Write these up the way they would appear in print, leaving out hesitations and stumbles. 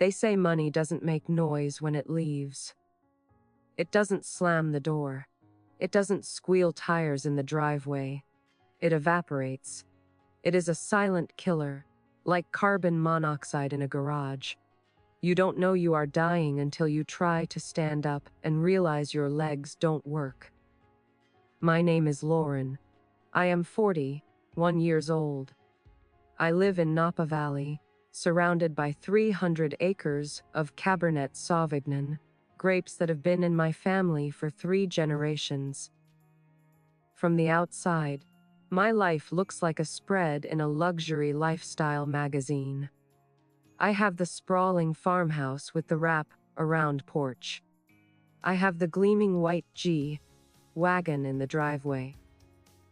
They say money doesn't make noise when it leaves. It doesn't slam the door. It doesn't squeal tires in the driveway. It evaporates. It is a silent killer, like carbon monoxide in a garage. You don't know you are dying until you try to stand up and realize your legs don't work. My name is Lauren. I am 41 years old. I live in Napa Valley, surrounded by 300 acres of Cabernet Sauvignon, grapes that have been in my family for 3 generations. From the outside, my life looks like a spread in a luxury lifestyle magazine. I have the sprawling farmhouse with the wrap-around porch. I have the gleaming white G-Wagon in the driveway.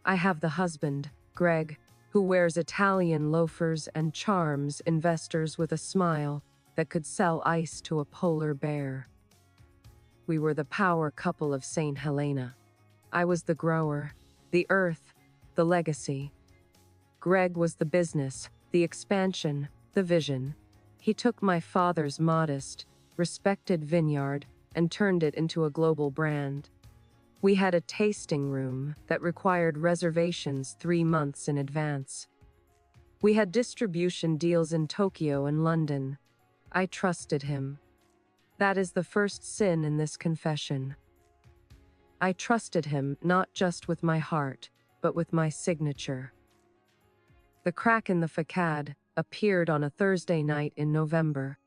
I have the husband, Greg, who wears Italian loafers and charms investors with a smile that could sell ice to a polar bear. We were the power couple of St. Helena. I was the grower, the earth, the legacy. Greg was the business, the expansion, the vision. He took my father's modest, respected vineyard and turned it into a global brand. We had a tasting room that required reservations 3 months in advance. We had distribution deals in Tokyo and London. I trusted him. That is the first sin in this confession. I trusted him not just with my heart, but with my signature. The crack in the facade appeared on a Thursday night in November.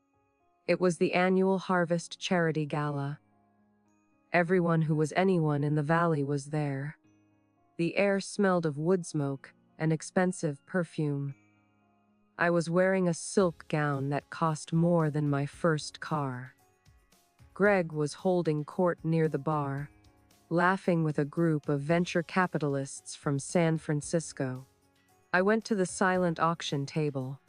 It was the annual Harvest Charity Gala. Everyone who was anyone in the valley was there. The air smelled of wood smoke and expensive perfume. I was wearing a silk gown that cost more than my first car. Greg was holding court near the bar, laughing with a group of venture capitalists from San Francisco. I went to the silent auction table.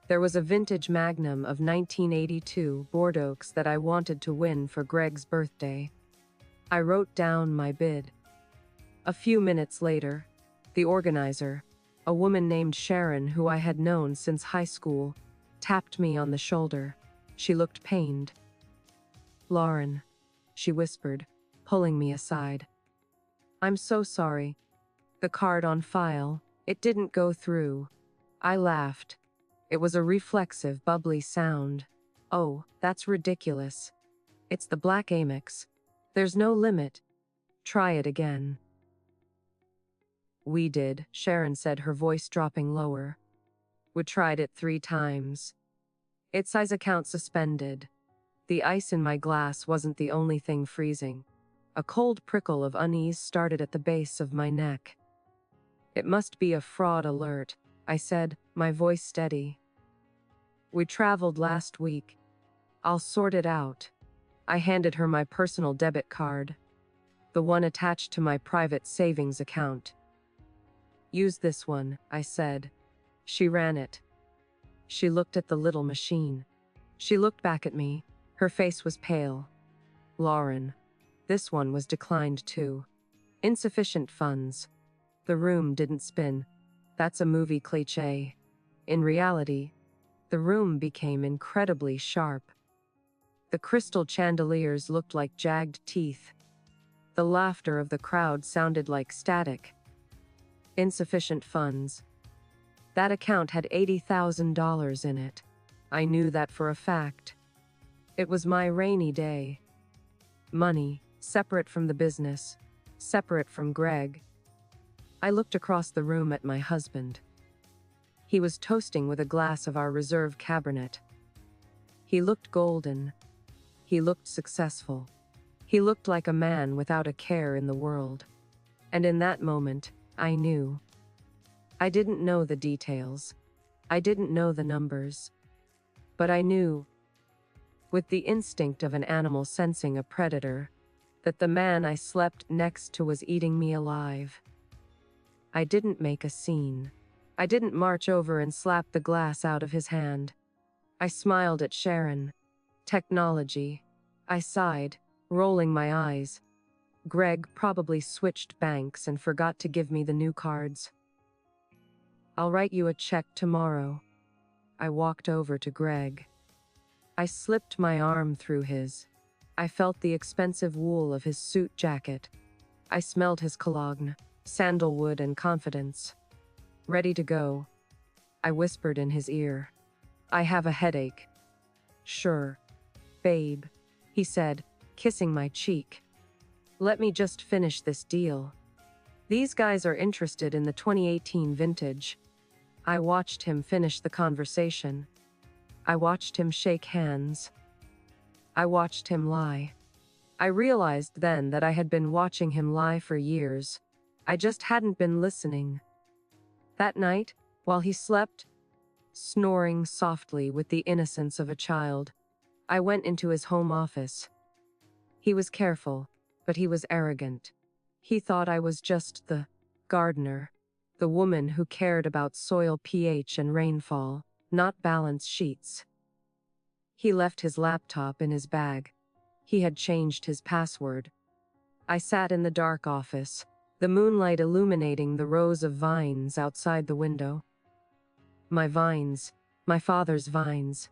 There was a vintage Magnum of 1982 Bordeaux that I wanted to win for Greg's birthday. I wrote down my bid. A few minutes later, the organizer, a woman named Sharon who I had known since high school, tapped me on the shoulder. She looked pained. "Lauren," she whispered, pulling me aside. "I'm so sorry. The card on file, it didn't go through." I laughed. It was a reflexive, bubbly sound. "Oh, that's ridiculous. It's the Black Amex. There's no limit. Try it again." "We did," Sharon said, her voice dropping lower. "We tried it 3 times. Its size account suspended. The ice in my glass wasn't the only thing freezing. A cold prickle of unease started at the base of my neck. "It must be a fraud alert," I said, my voice steady. "We traveled last week. I'll sort it out." I handed her my personal debit card, the one attached to my private savings account. "Use this one," I said. She ran it. She looked at the little machine. She looked back at me. Her face was pale. "Lauren." This one was declined too. "Insufficient funds." The room didn't spin. That's a movie cliché. In reality, the room became incredibly sharp. The crystal chandeliers looked like jagged teeth. The laughter of the crowd sounded like static. Insufficient funds. That account had $80,000 in it. I knew that for a fact. It was my rainy day. Money, separate from the business, separate from Greg. I looked across the room at my husband. He was toasting with a glass of our reserve Cabernet. He looked golden. He looked successful. He looked like a man without a care in the world. And in that moment, I knew. I didn't know the details. I didn't know the numbers. But I knew, with the instinct of an animal sensing a predator, that the man I slept next to was eating me alive. I didn't make a scene. I didn't march over and slap the glass out of his hand. I smiled at Sharon. Technology. I sighed, rolling my eyes. Greg probably switched banks and forgot to give me the new cards. "I'll write you a check tomorrow." I walked over to Greg. I slipped my arm through his. I felt the expensive wool of his suit jacket. I smelled his cologne, sandalwood and confidence. Ready to go. I whispered in his ear. I have a headache. Sure, babe, he said, kissing my cheek. Let me just finish this deal. These guys are interested in the 2018 vintage. I watched him finish the conversation. I watched him shake hands. I watched him lie. I realized then that I had been watching him lie for years. I just hadn't been listening. That night, while he slept, snoring softly with the innocence of a child, I went into his home office. He was careful, but he was arrogant. He thought I was just the gardener, the woman who cared about soil pH and rainfall, not balance sheets. He left his laptop in his bag. He had changed his password. I sat in the dark office, the moonlight illuminating the rows of vines outside the window. My vines, my father's vines.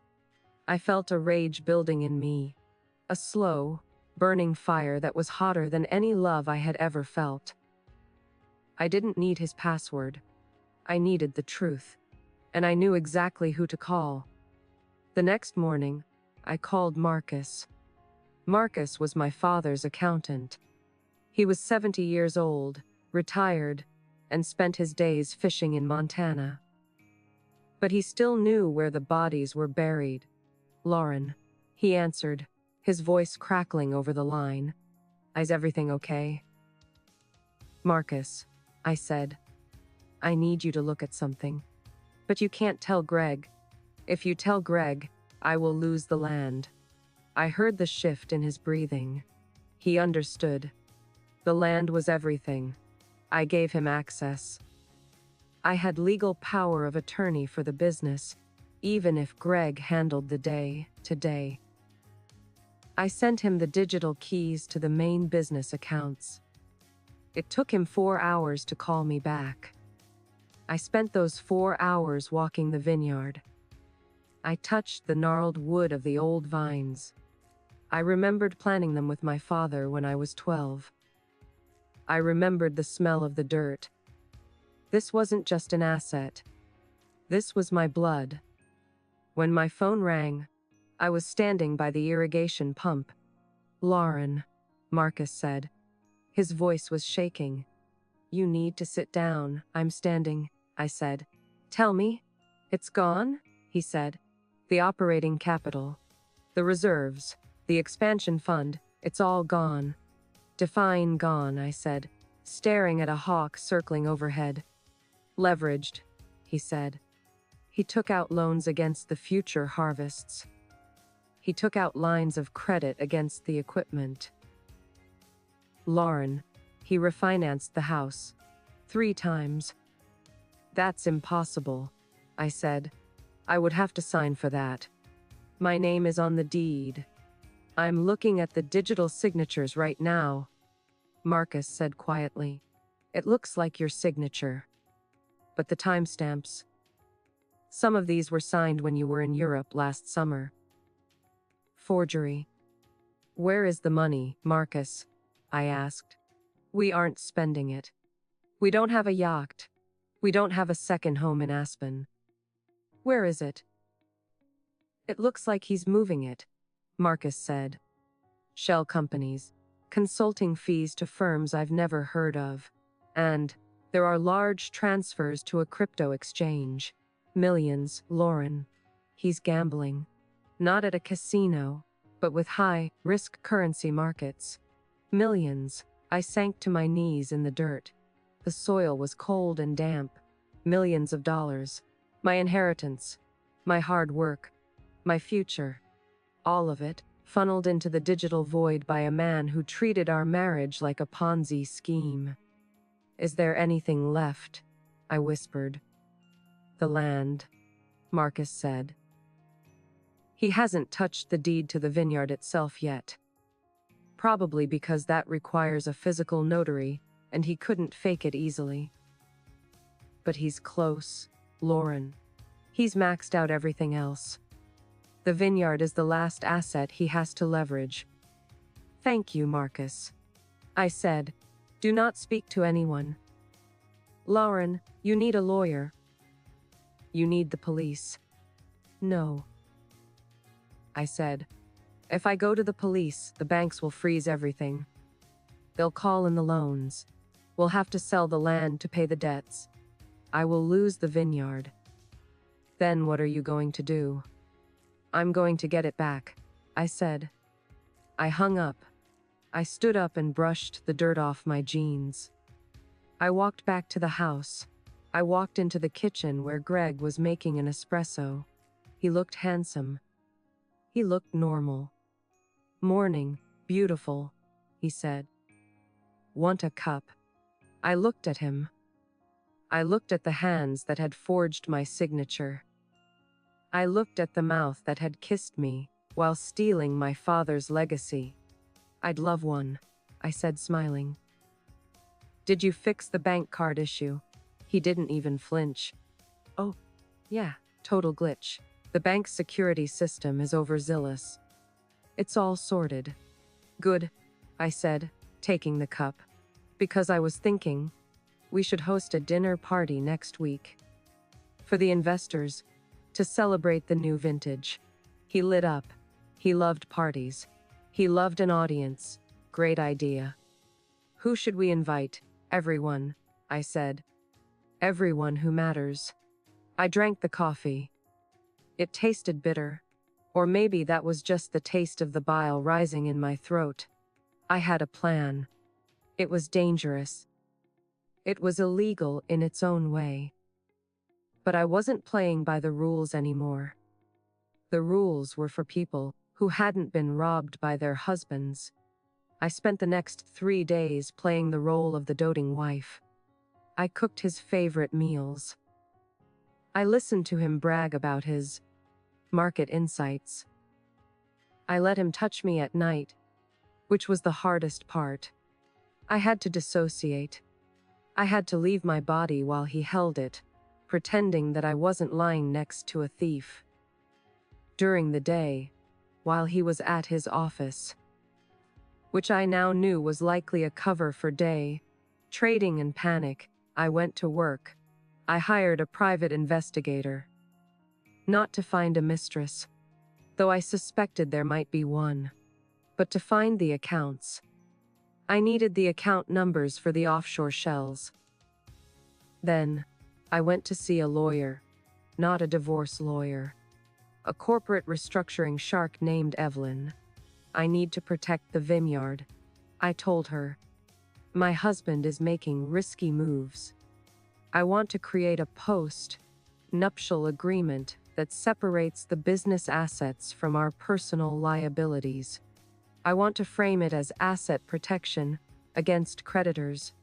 I felt a rage building in me, a slow, burning fire that was hotter than any love I had ever felt. I didn't need his password. I needed the truth, and I knew exactly who to call. The next morning, I called Marcus. Marcus was my father's accountant. He was 70 years old, retired, and spent his days fishing in Montana. But he still knew where the bodies were buried. Lauren, he answered, his voice crackling over the line. Is everything okay? Marcus, I said, I need you to look at something. But you can't tell Greg. If you tell Greg, I will lose the land. I heard the shift in his breathing. He understood. The land was everything. I gave him access. I had legal power of attorney for the business, even if Greg handled the day-to-day. I sent him the digital keys to the main business accounts. It took him 4 hours to call me back. I spent those 4 hours walking the vineyard. I touched the gnarled wood of the old vines. I remembered planting them with my father when I was 12. I remembered the smell of the dirt. This wasn't just an asset. This was my blood. When my phone rang, I was standing by the irrigation pump. Lauren, Marcus said. His voice was shaking. You need to sit down. I'm standing, I said. Tell me. It's gone, he said. The operating capital, the reserves, the expansion fund, it's all gone. Define gone, I said, staring at a hawk circling overhead. Leveraged, he said. He took out loans against the future harvests. He took out lines of credit against the equipment. Lauren, he refinanced the house 3 times. That's impossible, I said. I would have to sign for that. My name is on the deed. I'm looking at the digital signatures right now, Marcus said quietly. It looks like your signature. But the timestamps. Some of these were signed when you were in Europe last summer. Forgery. Where is the money, Marcus? I asked. We aren't spending it. We don't have a yacht. We don't have a second home in Aspen. Where is it? It looks like he's moving it, Marcus said. Shell companies, consulting fees to firms I've never heard of, and there are large transfers to a crypto exchange. Millions, Lauren. He's gambling. Not at a casino, but with high-risk currency markets. Millions. I sank to my knees in the dirt. The soil was cold and damp. Millions of dollars. My inheritance. My hard work. My future. All of it, funneled into the digital void by a man who treated our marriage like a Ponzi scheme. Is there anything left? I whispered. The land, Marcus said. He hasn't touched the deed to the vineyard itself yet. Probably because that requires a physical notary, and he couldn't fake it easily. But he's close, Lauren. He's maxed out everything else. The vineyard is the last asset he has to leverage. Thank you, Marcus. I said, do not speak to anyone. Lauren, you need a lawyer. You need the police. No. I said, if I go to the police, the banks will freeze everything. They'll call in the loans. We'll have to sell the land to pay the debts. I will lose the vineyard. Then what are you going to do? I'm going to get it back, I said. I hung up. I stood up and brushed the dirt off my jeans. I walked back to the house. I walked into the kitchen where Greg was making an espresso. He looked handsome. He looked normal. Morning, beautiful, he said. Want a cup? I looked at him. I looked at the hands that had forged my signature. I looked at the mouth that had kissed me while stealing my father's legacy. I'd love one, I said, smiling. Did you fix the bank card issue? He didn't even flinch. Oh, yeah, total glitch. The bank's security system is overzealous. It's all sorted. Good, I said, taking the cup. Because I was thinking, we should host a dinner party next week. For the investors, to celebrate the new vintage. He lit up. He loved parties. He loved an audience. Great idea. Who should we invite? Everyone, I said. Everyone who matters. I drank the coffee. It tasted bitter. Or maybe that was just the taste of the bile rising in my throat. I had a plan. It was dangerous. It was illegal in its own way. But I wasn't playing by the rules anymore. The rules were for people who hadn't been robbed by their husbands. I spent the next 3 days playing the role of the doting wife. I cooked his favorite meals. I listened to him brag about his market insights. I let him touch me at night, which was the hardest part. I had to dissociate. I had to leave my body while he held it, pretending that I wasn't lying next to a thief. During the day, while he was at his office, which I now knew was likely a cover for day, trading and panic, I went to work. I hired a private investigator. Not to find a mistress, though I suspected there might be one, but to find the accounts. I needed the account numbers for the offshore shells. Then, I went to see a lawyer, not a divorce lawyer. A corporate restructuring shark named Evelyn. I need to protect the vineyard, I told her. My husband is making risky moves. I want to create a post-nuptial agreement that separates the business assets from our personal liabilities. I want to frame it as asset protection against creditors.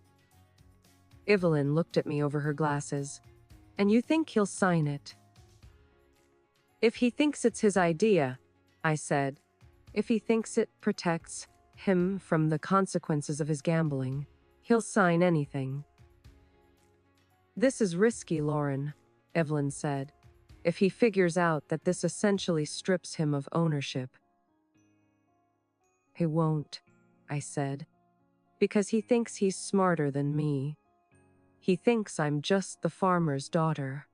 Evelyn looked at me over her glasses. And you think he'll sign it? If he thinks it's his idea, I said. If he thinks it protects him from the consequences of his gambling, he'll sign anything. This is risky, Lauren, Evelyn said. If he figures out that this essentially strips him of ownership. He won't, I said. Because he thinks he's smarter than me. He thinks I'm just the farmer's daughter.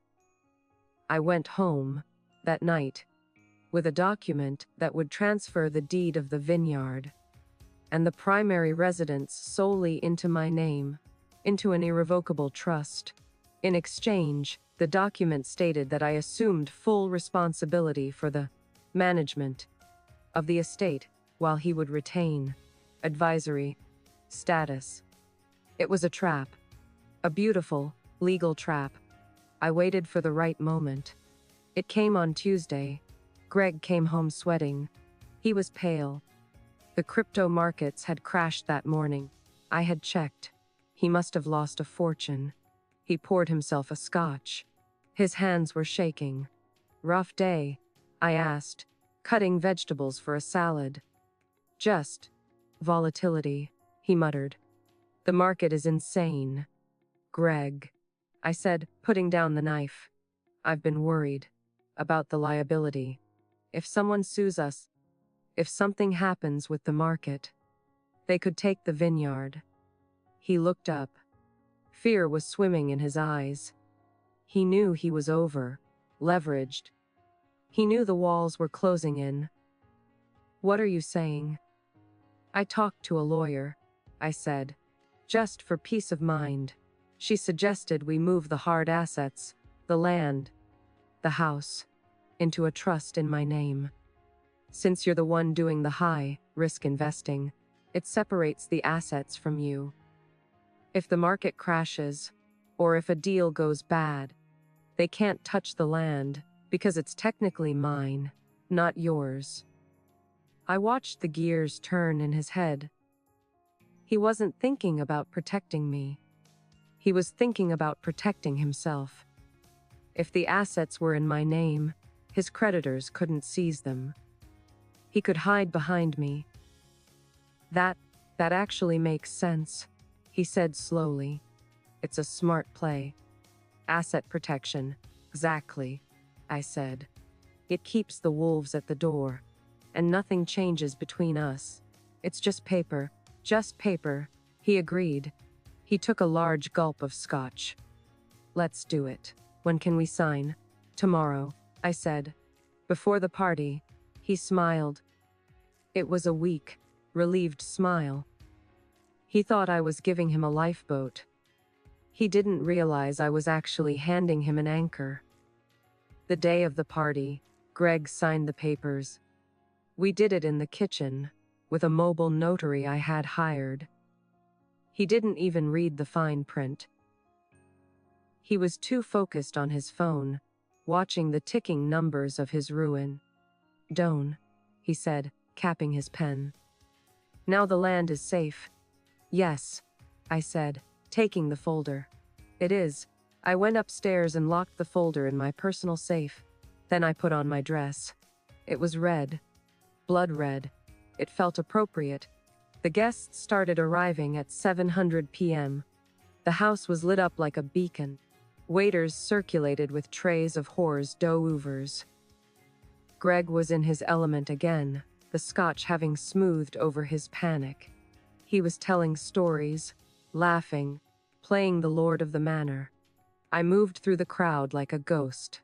I went home that night with a document that would transfer the deed of the vineyard and the primary residence solely into my name, into an irrevocable trust. In exchange, the document stated that I assumed full responsibility for the management of the estate while he would retain advisory status. It was a trap. A beautiful, legal trap. I waited for the right moment. It came on Tuesday. Greg came home sweating. He was pale. The crypto markets had crashed that morning. I had checked. He must have lost a fortune. He poured himself a scotch. His hands were shaking. Rough day, I asked, cutting vegetables for a salad. Just volatility, he muttered. The market is insane. Greg, I said, putting down the knife. I've been worried about the liability. If someone sues us, if something happens with the market, they could take the vineyard. He looked up. Fear was swimming in his eyes. He knew he was over, leveraged. He knew the walls were closing in. What are you saying? I talked to a lawyer, I said. Just for peace of mind. She suggested we move the hard assets, the land, the house, into a trust in my name. Since you're the one doing the high-risk investing, it separates the assets from you. If the market crashes, or if a deal goes bad, they can't touch the land because it's technically mine, not yours. I watched the gears turn in his head. He wasn't thinking about protecting me. He was thinking about protecting himself. If the assets were in my name, his creditors couldn't seize them. He could hide behind me. That actually makes sense, he said slowly. It's a smart play. Asset protection, exactly, I said. It keeps the wolves at the door, and nothing changes between us. It's just paper, he agreed. He took a large gulp of scotch. Let's do it. When can we sign? Tomorrow, I said. Before the party. He smiled. It was a weak, relieved smile. He thought I was giving him a lifeboat. He didn't realize I was actually handing him an anchor. The day of the party, Greg signed the papers. We did it in the kitchen, with a mobile notary I had hired. He didn't even read the fine print. He was too focused on his phone, watching the ticking numbers of his ruin. Don't, he said, capping his pen. Now the land is safe. Yes, I said, taking the folder. It is. I went upstairs and locked the folder in my personal safe. Then I put on my dress. It was red. Blood red. It felt appropriate. The guests started arriving at 7:00 p.m. The house was lit up like a beacon. Waiters circulated with trays of hors d'oeuvres. Greg was in his element again, the scotch having smoothed over his panic. He was telling stories, laughing, playing the lord of the manor. I moved through the crowd like a ghost.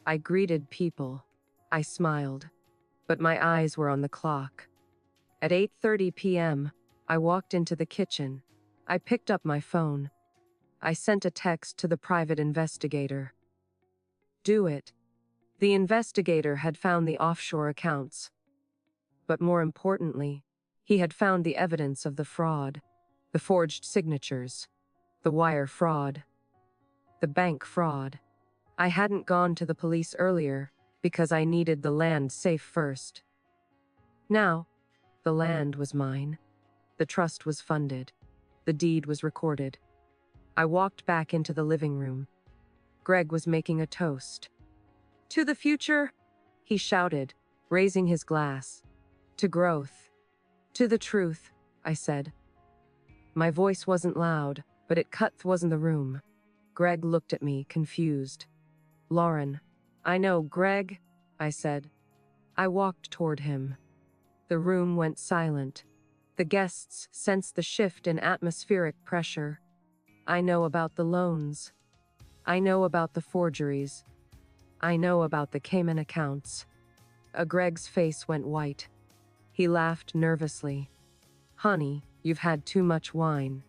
I greeted people. I smiled. But my eyes were on the clock. At 8:30 p.m., I walked into the kitchen. I picked up my phone. I sent a text to the private investigator. Do it. The investigator had found the offshore accounts. But more importantly, he had found the evidence of the fraud, the forged signatures, the wire fraud, the bank fraud. I hadn't gone to the police earlier because I needed the land safe first. Now, the land was mine. The trust was funded. The deed was recorded. I walked back into the living room. Greg was making a toast. To the future, he shouted, raising his glass. To growth. To the truth, I said. My voice wasn't loud, but it cut through the room. Greg looked at me, confused. Lauren. I know, Greg, I said. I walked toward him. The room went silent. The guests sensed the shift in atmospheric pressure. I know about the loans. I know about the forgeries. I know about the Cayman accounts. Greg's face went white. He laughed nervously. Honey, you've had too much wine.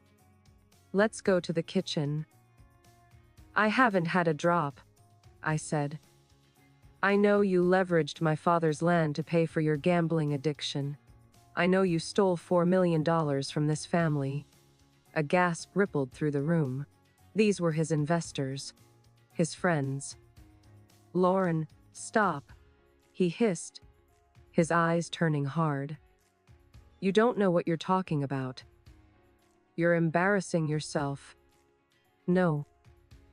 Let's go to the kitchen. I haven't had a drop, I said. I know you leveraged my father's land to pay for your gambling addiction. I know you stole $4 million from this family. A gasp rippled through the room. These were his investors. His friends. Lauren, stop, he hissed, his eyes turning hard. You don't know what you're talking about. You're embarrassing yourself. No,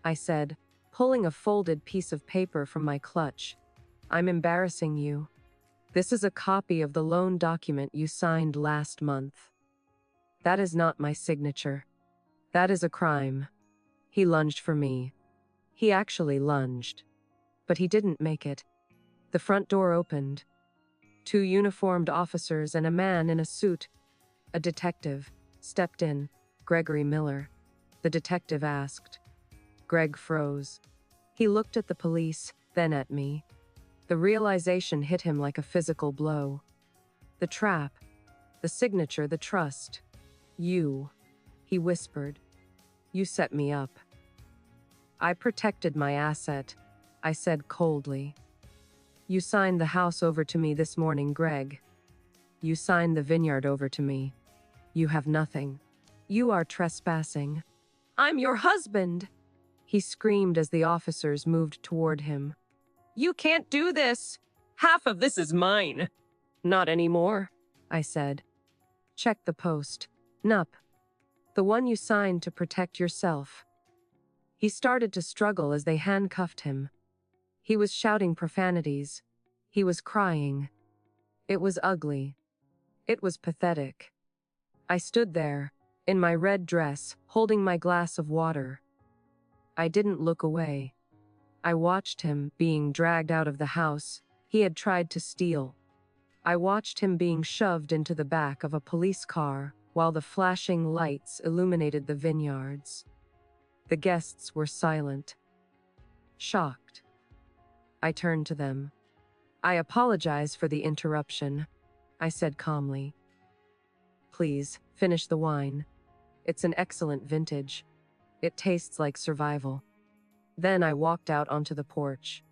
I said, pulling a folded piece of paper from my clutch. I'm embarrassing you. This is a copy of the loan document you signed last month. That is not my signature. That is a crime. He lunged for me. He actually lunged. But he didn't make it. The front door opened. 2 uniformed officers and a man in a suit, a detective, stepped in. "Gregory Miller," the detective asked. Greg froze. He looked at the police, then at me. The realization hit him like a physical blow. The trap, the signature, the trust. "You," he whispered. "You set me up." "I protected my asset," I said coldly. "You signed the house over to me this morning, Greg. You signed the vineyard over to me. You have nothing. You are trespassing." "I'm your husband!" he screamed as the officers moved toward him. "You can't do this! Half of this is mine!" "Not anymore," I said. "Check the post. Nup. The one you signed to protect yourself." He started to struggle as they handcuffed him. He was shouting profanities. He was crying. It was ugly. It was pathetic. I stood there, in my red dress, holding my glass of water. I didn't look away. I watched him being dragged out of the house he had tried to steal. I watched him being shoved into the back of a police car while the flashing lights illuminated the vineyards. The guests were silent, shocked. I turned to them. "I apologize for the interruption," I said calmly. "Please, finish the wine. It's an excellent vintage. It tastes like survival." Then I walked out onto the porch.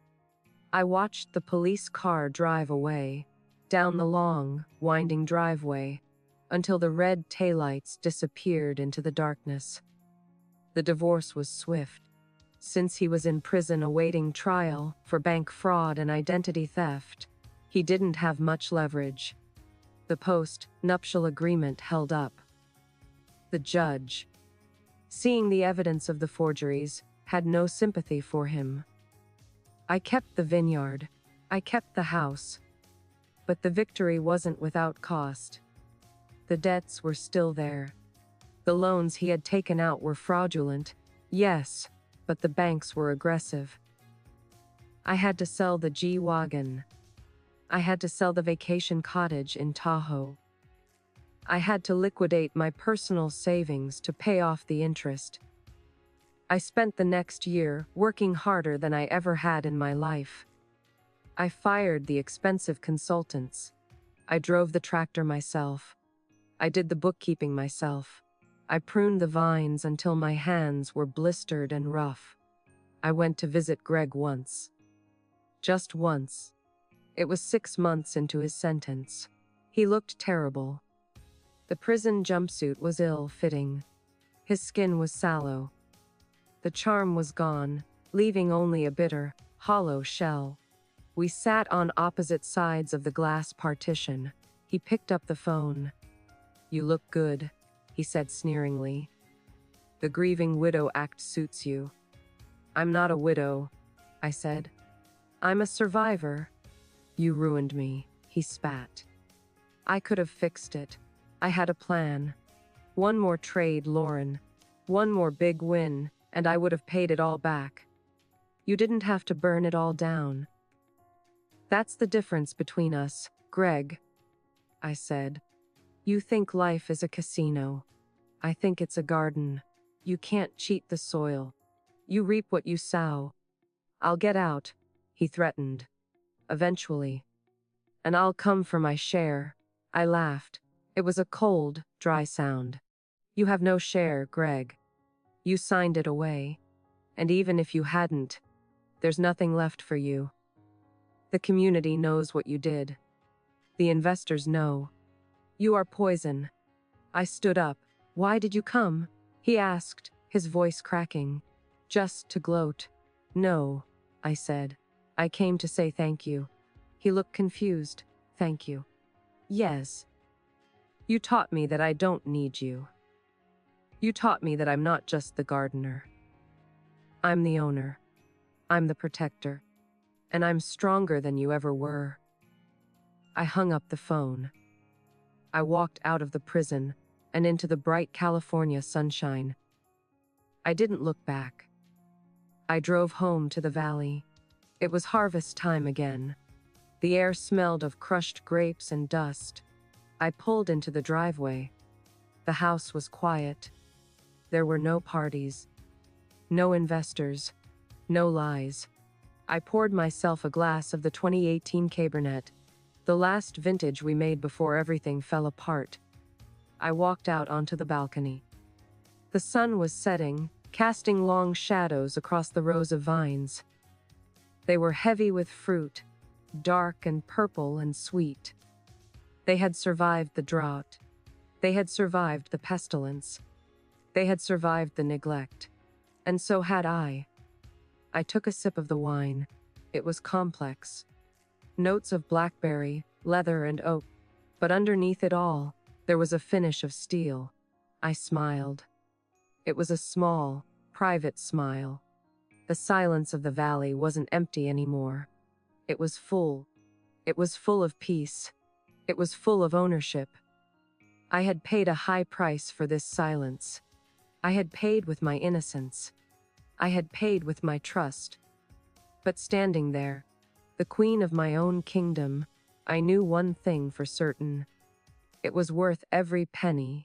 I watched the police car drive away, down the long, winding driveway, until the red taillights disappeared into the darkness. The divorce was swift. Since he was in prison awaiting trial for bank fraud and identity theft, he didn't have much leverage. The post-nuptial agreement held up. The judge, seeing the evidence of the forgeries, had no sympathy for him. I kept the vineyard. I kept the house. But the victory wasn't without cost. The debts were still there. The loans he had taken out were fraudulent, yes, but the banks were aggressive. I had to sell the G-Wagon. I had to sell the vacation cottage in Tahoe. I had to liquidate my personal savings to pay off the interest. I spent the next year working harder than I ever had in my life. I fired the expensive consultants. I drove the tractor myself. I did the bookkeeping myself. I pruned the vines until my hands were blistered and rough. I went to visit Greg once. Just once. It was 6 months into his sentence. He looked terrible. The prison jumpsuit was ill-fitting. His skin was sallow. The charm was gone, leaving only a bitter, hollow shell. We sat on opposite sides of the glass partition. He picked up the phone. "You look good," he said sneeringly. "The grieving widow act suits you." "I'm not a widow," I said. "I'm a survivor." "You ruined me," he spat. "I could have fixed it. I had a plan. One more trade, Lauren. One more big win, and I would have paid it all back. You didn't have to burn it all down." "That's the difference between us, Greg," I said. "You think life is a casino. I think it's a garden. You can't cheat the soil. You reap what you sow." "I'll get out," he threatened. "Eventually. And I'll come for my share." I laughed. It was a cold, dry sound. "You have no share, Greg. You signed it away. And even if you hadn't, there's nothing left for you. The community knows what you did. The investors know. You are poison." I stood up. "Why did you come?" he asked, his voice cracking. "Just to gloat." "No," I said. "I came to say thank you." He looked confused. "Thank you." "Yes. You taught me that I don't need you. You taught me that I'm not just the gardener. I'm the owner. I'm the protector. And I'm stronger than you ever were." I hung up the phone. I walked out of the prison and into the bright California sunshine. I didn't look back. I drove home to the valley. It was harvest time again. The air smelled of crushed grapes and dust. I pulled into the driveway. The house was quiet. There were no parties, no investors, no lies. I poured myself a glass of the 2018 Cabernet, the last vintage we made before everything fell apart. I walked out onto the balcony. The sun was setting, casting long shadows across the rows of vines. They were heavy with fruit, dark and purple and sweet. They had survived the drought. They had survived the pestilence. They had survived the neglect. And so had I. I took a sip of the wine. It was complex. Notes of blackberry, leather, and oak. But underneath it all, there was a finish of steel. I smiled. It was a small, private smile. The silence of the valley wasn't empty anymore. It was full. It was full of peace. It was full of ownership. I had paid a high price for this silence. I had paid with my innocence. I had paid with my trust. But standing there, the queen of my own kingdom, I knew one thing for certain. It was worth every penny,